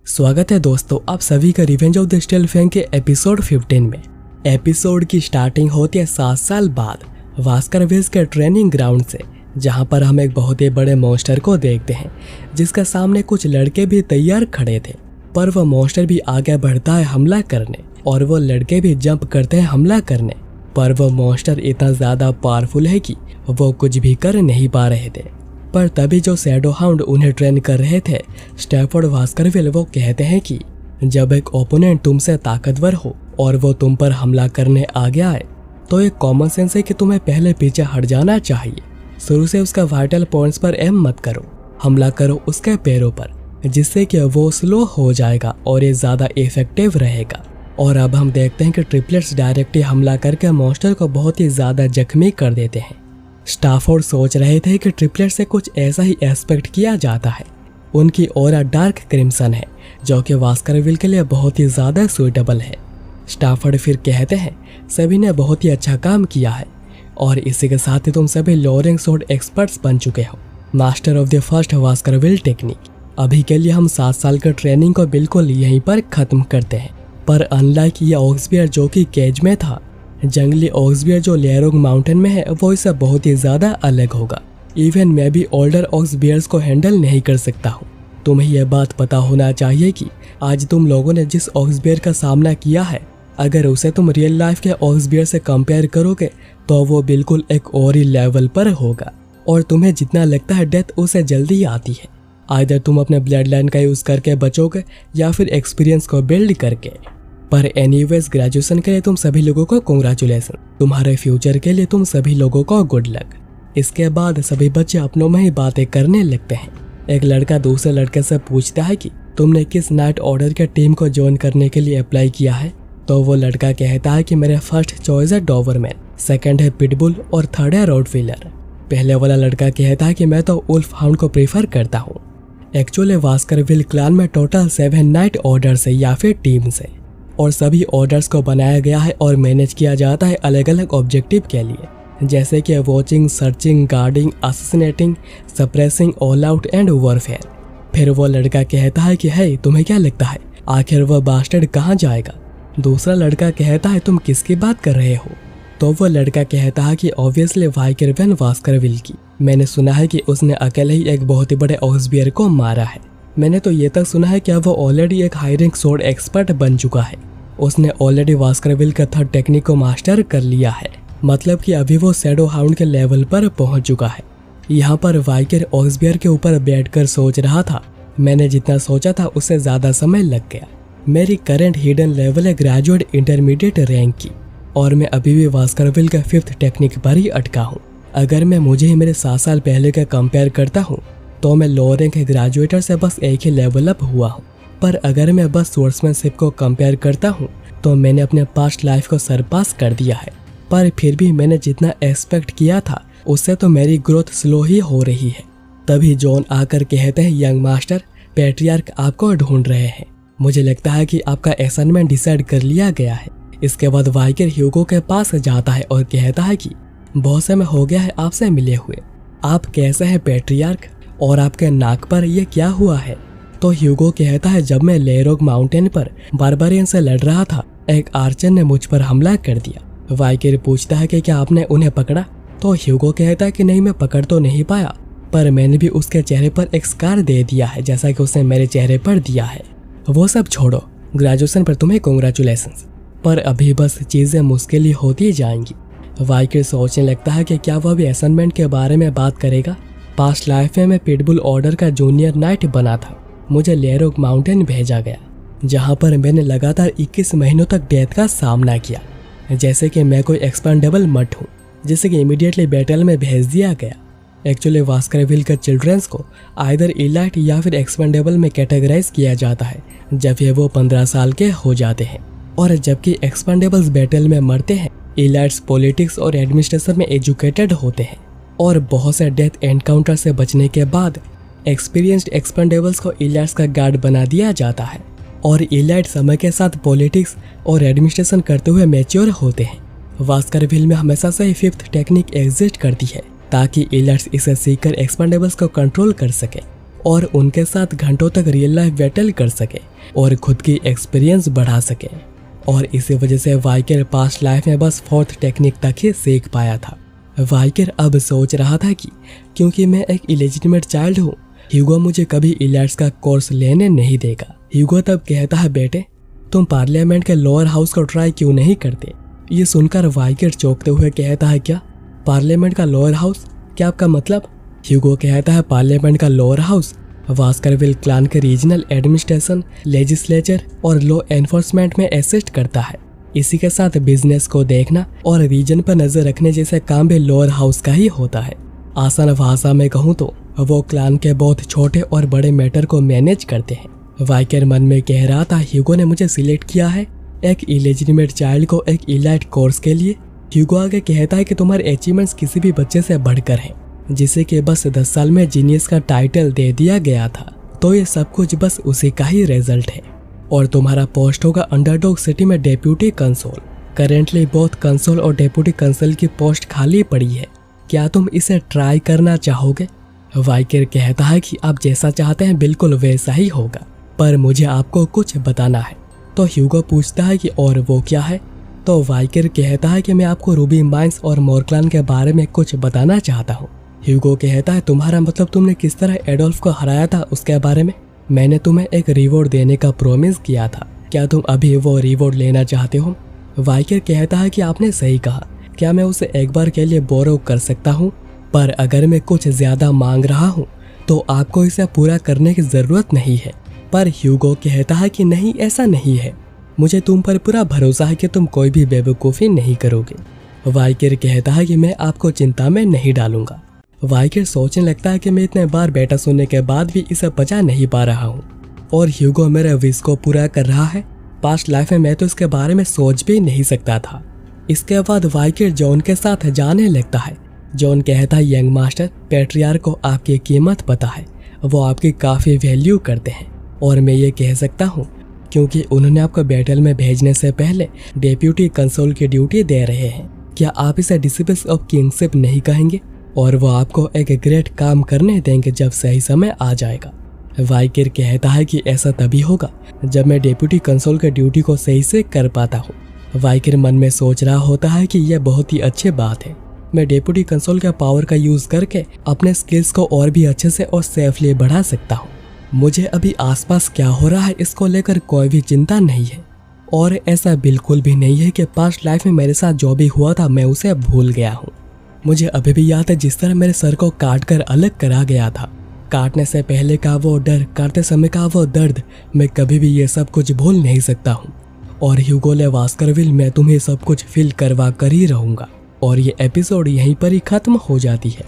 स्वागत है दोस्तों आप सभी का revenge of the steel fang के एपिसोड 15 में। एपिसोड की स्टार्टिंग होती है 7 साल बाद वास्करविल्स के ट्रेनिंग ग्राउंड से, जहां पर हम एक बहुत ही बड़े मॉन्स्टर को देखते हैं जिसका सामने कुछ लड़के भी तैयार खड़े थे। पर वह मॉन्स्टर भी आगे बढ़ता है हमला करने और वो लड़के भी जंप करते हैं हमला करने, पर वह मॉन्स्टर इतना ज्यादा पावरफुल है कि वो कुछ भी कर नहीं पा रहे थे। पर तभी जो शैडो हाउंड उन्हें ट्रेन कर रहे थे स्टैफोर्ड वास्करविल, वो कहते हैं कि जब एक ओपोनेंट तुमसे ताकतवर हो और वो तुम पर हमला करने आ गया है तो एक कॉमन सेंस है कि तुम्हें पहले पीछे हट जाना चाहिए। शुरू से उसका वाइटल पॉइंट्स पर एम मत करो, हमला करो उसके पैरों पर, जिससे कि वो स्लो हो जाएगा और ये ज्यादा इफेक्टिव रहेगा। और अब हम देखते हैं कि ट्रिपलेट्स डायरेक्टली हमला करके मॉन्स्टर को बहुत ही ज्यादा जख्मी कर देते हैं। स्टैफोर्ड सोच रहे थे कि ट्रिपलेट से कुछ ऐसा ही एक्सपेक्ट किया जाता है। उनकी ऑरा डार्क क्रिम्सन है जो कि वास्करविल के लिए बहुत ही ज्यादा सुइटेबल है। स्टैफोर्ड फिर कहते हैं सभी ने बहुत ही अच्छा काम किया है और इसी के साथ ही तुम सभी लोअरिंग सोर्ड एक्सपर्ट्स बन चुके हो, master of the first Baskerville technique. अभी के लिए हम 7 साल का ट्रेनिंग को बिल्कुल यहीं पर खत्म करते हैं। पर अनलाइक ये ऑक्सबियर जो कि केज में था, जंगली ऑक्सबियर जो लेरोग माउंटेन में है वो इससे बहुत ही ज्यादा अलग होगा। इवन मैं भी ओल्डर ऑक्सबियर्स को हैंडल नहीं कर सकता हूँ। तुम्हें यह बात पता होना चाहिए कि आज तुम लोगों ने जिस ऑक्सबियर का सामना किया है, अगर उसे तुम रियल लाइफ के ऑक्सबियर से कंपेयर करोगे तो वो बिल्कुल एक और ही लेवल पर होगा। और तुम्हें जितना लगता है डेथ उसे जल्दी आती है। आइदर तुम अपने ब्लड लाइन का यूज करके बचोगे या फिर एक्सपीरियंस को बिल्ड करके। पर एनीवेज ग्रेजुएशन के लिए तुम सभी लोगों को कांग्रेचुलेशन, तुम्हारे फ्यूचर के लिए तुम सभी लोगों को गुड लक। इसके बाद सभी बच्चे अपनों में ही बातें करने लगते हैं। एक लड़का दूसरे लड़के से पूछता है कि तुमने किस नाइट ऑर्डर के टीम को ज्वाइन करने के लिए अप्लाई किया है। तो वो लड़का कहता है कि मेरे फर्स्ट चॉइस है डॉबरमैन, सेकंड है पिटबुल और थर्ड है रॉटवीलर। पहले वाला लड़का कहता है कि मैं तो वुल्फ हाउंड को प्रेफर करता हूँ। एक्चुअली वास्करविल क्लान में टोटल 7 नाइट ऑर्डर्स है या फिर टीम्स है और सभी ऑर्डर्स को बनाया गया है और मैनेज किया जाता है अलग अलग ऑब्जेक्टिव के लिए, जैसे कि watching, searching, guarding, assassinating, suppressing, all out and warfare. फिर वो लड़का कहता है कि हे तुम्हें क्या लगता है आखिर वह बास्टर्ड कहाँ जाएगा। दूसरा लड़का कहता है तुम किसकी बात कर रहे हो। तो वो लड़का कहता है कि ऑब्वियसली वाइकर वैन वास्करविल की। मैंने सुना है कि उसने अकेले ही एक बहुत ही बड़े ऑक्सबियर को मारा है। मैंने तो ये तक सुना है कि वो ऑलरेडी एक हाई रैंक सोर्ड एक्सपर्ट बन चुका है। उसने ऑलरेडी वास्करविल का थर्ड टेक्निक को मास्टर कर लिया है, मतलब कि अभी वो शैडो हाउंड के लेवल पर पहुंच चुका है। यहाँ पर वाइकर ऑक्सबियर के ऊपर बैठकर सोच रहा था, मैंने जितना सोचा था उससे ज्यादा समय लग गया। मेरी करंट हिडन लेवल है ग्रेजुएट इंटरमीडिएट रैंक की और मैं अभी भी वास्करविल का 5th टेक्निक पर ही अटका हूँ। अगर मैं मुझे ही मेरे 7 साल पहले का कंपेयर करता हूँ तो मैं लोअर रैंक ग्रेजुएटर से बस एक ही लेवल अप हुआ हूँ। पर अगर मैं बस सोर्समैनशिप को कंपेयर करता हूँ तो मैंने अपने पास्ट लाइफ को सरपास कर दिया है। पर फिर भी मैंने जितना एक्सपेक्ट किया था उससे तो मेरी ग्रोथ स्लो ही हो रही है। तभी जॉन आकर कहते हैं यंग मास्टर, पैट्रियार्क आपको ढूंढ रहे हैं। मुझे लगता है कि आपका असाइनमेंट डिसाइड कर लिया गया है। इसके बाद वाइकर ह्यूगो के पास जाता है और कहता है कि बहुत समय हो गया है आपसे मिले हुए, आप कैसे हैं पैट्रियार्क, और आपके नाक पर यह क्या हुआ है। तो ह्यूगो कहता है जब मैं लेरोग माउंटेन पर बारबरियन से लड़ रहा था एक आर्चर ने मुझ पर हमला कर दिया। वाइकर पूछता है कि क्या आपने उन्हें पकड़ा। तो ह्यूगो कहता है कि नहीं, मैं पकड़ तो नहीं पाया, पर मैंने भी उसके चेहरे पर एक स्कार दे दिया है जैसा कि उसने मेरे चेहरे पर दिया है। वो सब छोड़ो, ग्रेजुएशन पर तुम्हें कांग्रेचुलेशंस, पर अभी बस चीजें मुश्किल ही होती जाएंगी। वाइकर सोचने लगता है कि क्या वह भी असाइनमेंट के बारे में बात करेगा। पास्ट लाइफ में मैं पिटबुल ऑर्डर का जूनियर नाइट बना था। मुझे लेरोग माउंटेन भेजा गया जहां पर मैंने लगातार 21 महीनों तक डेथ का सामना किया। जैसे कि मैं कोई एक्सपेंडेबल मट हूँ जिसे कि इमीडिएटली बैटल में भेज दिया गया। एक्चुअली वास्करविल के चिल्ड्रंस को आइदर इलाइट या फिर एक्सपेंडेबल में कैटेगराइज किया जाता है जब ये वो 15 साल के हो जाते हैं, और जबकि एक्सपेंडेबल्स बैटल में मरते हैं, इलाइट्स पॉलिटिक्स और एडमिनिस्ट्रेशन में एजुकेटेड होते हैं। और बहुत से डेथ एनकाउंटर से बचने के बाद एक्सपीरियंस्ड एक्सपेंडेबल्स को इलाइट्स का गार्ड बना दिया जाता है और इलाइट समय के साथ पॉलिटिक्स और एडमिनिस्ट्रेशन करते हुए मैच्योर होते हैं। वास्करविल में हमेशा से ही 5th टेक्निक एग्जिस्ट करती है ताकि इलाइट्स इसे सीखकर एक्सपेंडेबल्स को कंट्रोल कर सके और उनके साथ घंटों तक रियल लाइफ बैटल कर सके और खुद की एक्सपीरियंस बढ़ा सके। और इसी वजह से वाइकर पास्ट लाइफ में बस 4th टेक्निक तक ही सीख पाया था। वाइकर अब सोच रहा था कि क्योंकि मैं एक इलेजिटिमेट चाइल्ड हूँ, ह्यूगो मुझे कभी इलाइट्स का कोर्स लेने नहीं देगा। ह्यूगो तब कहता है, बेटे तुम पार्लियामेंट के लोअर हाउस को ट्राई क्यों नहीं करते। ये सुनकर वाइकर चौंकते हुए कहता है, क्या पार्लियामेंट का लोअर हाउस, क्या आपका मतलब। ह्यूगो कहता है, पार्लियामेंट का लोअर हाउस वास्करविल क्लान के रीजनल एडमिनिस्ट्रेशन, लेजिस्लेचर और लॉ एनफोर्समेंट में असिस्ट करता है। इसी के साथ बिजनेस को देखना और रीजन पर नजर रखने जैसे काम भी लोअर हाउस का ही होता है। आसान भाषा में कहूँ तो वो क्लान के बहुत छोटे और बड़े मैटर को मैनेज करते हैं। वाइकर मन में कह रहा था, ह्यूगो ने मुझे सिलेक्ट किया है एक इलेजिटिमेट चाइल्ड को एक इलाइट कोर्स के लिए। ह्यूगो आगे कहता है कि तुम्हारे अचीवमेंट्स किसी भी बच्चे से बढ़कर हैं, जिसे कि बस 10 साल में जीनियस का टाइटल दे दिया गया था। तो ये सब कुछ बस उसी का ही रिजल्ट है। और तुम्हारा पोस्ट होगा अंडरडॉग सिटी में deputy console. Currently both console और डेप्यूटी कंसोल की पोस्ट खाली पड़ी है। क्या तुम इसे ट्राई करना चाहोगे। वाइकर कहता है कि आप जैसा चाहते हैं बिल्कुल वैसा ही होगा, पर मुझे आपको कुछ बताना है। तो ह्यूगो पूछता है कि और वो क्या है। तो वाइकर कहता है कि मैं आपको रूबी माइंस और मोरक्लान के बारे में कुछ बताना चाहता हूँ। ह्यूगो कहता है, तुम्हारा मतलब तुमने किस तरह एडोल्फ को हराया था उसके बारे में। मैंने तुम्हें एक रिवॉर्ड देने का प्रॉमिस किया था, क्या तुम अभी वो रिवॉर्ड लेना चाहते हो। वाइकर कहता है कि आपने सही कहा, क्या मैं उसे एक बार के लिए बोरो कर सकता हूँ, पर अगर मैं कुछ ज्यादा मांग रहा हूँ तो आपको इसे पूरा करने की जरूरत नहीं है। पर ह्यूगो कहता है कि नहीं, ऐसा नहीं है, मुझे तुम पर पूरा भरोसा है कि तुम कोई भी बेवकूफ़ी नहीं करोगे। वाइकर कहता है कि मैं आपको चिंता में नहीं डालूंगा। वाइकर सोचने लगता है कि मैं इतने बार बेटा सुनने के बाद भी इसे बचा नहीं पा रहा हूँ और ह्यूगो मेरे विश को पूरा कर रहा है। पास्ट लाइफ में मैं तो इसके बारे में सोच भी नहीं सकता था। इसके बाद वाइकर जॉन के साथ जाने लगता है। जॉन कहता है, यंग मास्टर, पैट्रियार्क को आपकी कीमत पता है, वो आपकी काफ़ी वैल्यू करते हैं और मैं ये कह सकता हूँ क्योंकि उन्होंने आपको बैटल में भेजने से पहले डेप्यूटी कंसोल की ड्यूटी दे रहे हैं। क्या आप इसे डिसिपल्स ऑफ किंगशिप नहीं कहेंगे, और वो आपको एक ग्रेट काम करने देंगे जब सही समय आ जाएगा। वाइकर कहता है कि ऐसा तभी होगा जब मैं डेप्यूटी कंसोल के ड्यूटी को सही से कर पाता हूँ। वाइकर मन में सोच रहा होता है कि यह बहुत ही अच्छी बात है, मैं डेप्यूटी कंसोल के पावर का यूज करके अपने स्किल्स को और भी अच्छे से और सेफली बढ़ा सकता हूँ। मुझे अभी आसपास क्या हो रहा है इसको लेकर कोई भी चिंता नहीं है, और ऐसा बिल्कुल भी नहीं है कि पास्ट लाइफ में मेरे साथ जो भी हुआ था मैं उसे भूल गया हूँ। मुझे अभी भी याद है जिस तरह मेरे सर को काट कर अलग करा गया था। काटने से पहले का वो डर, काटते समय का वो दर्द, मैं कभी भी ये सब कुछ भूल नहीं सकता हूँ। और ह्यूगो ले वास्करविल, मैं तुम्हें सब कुछ फील करवा कर ही रहूँगा। और ये एपिसोड यहीं पर ही खत्म हो जाती है।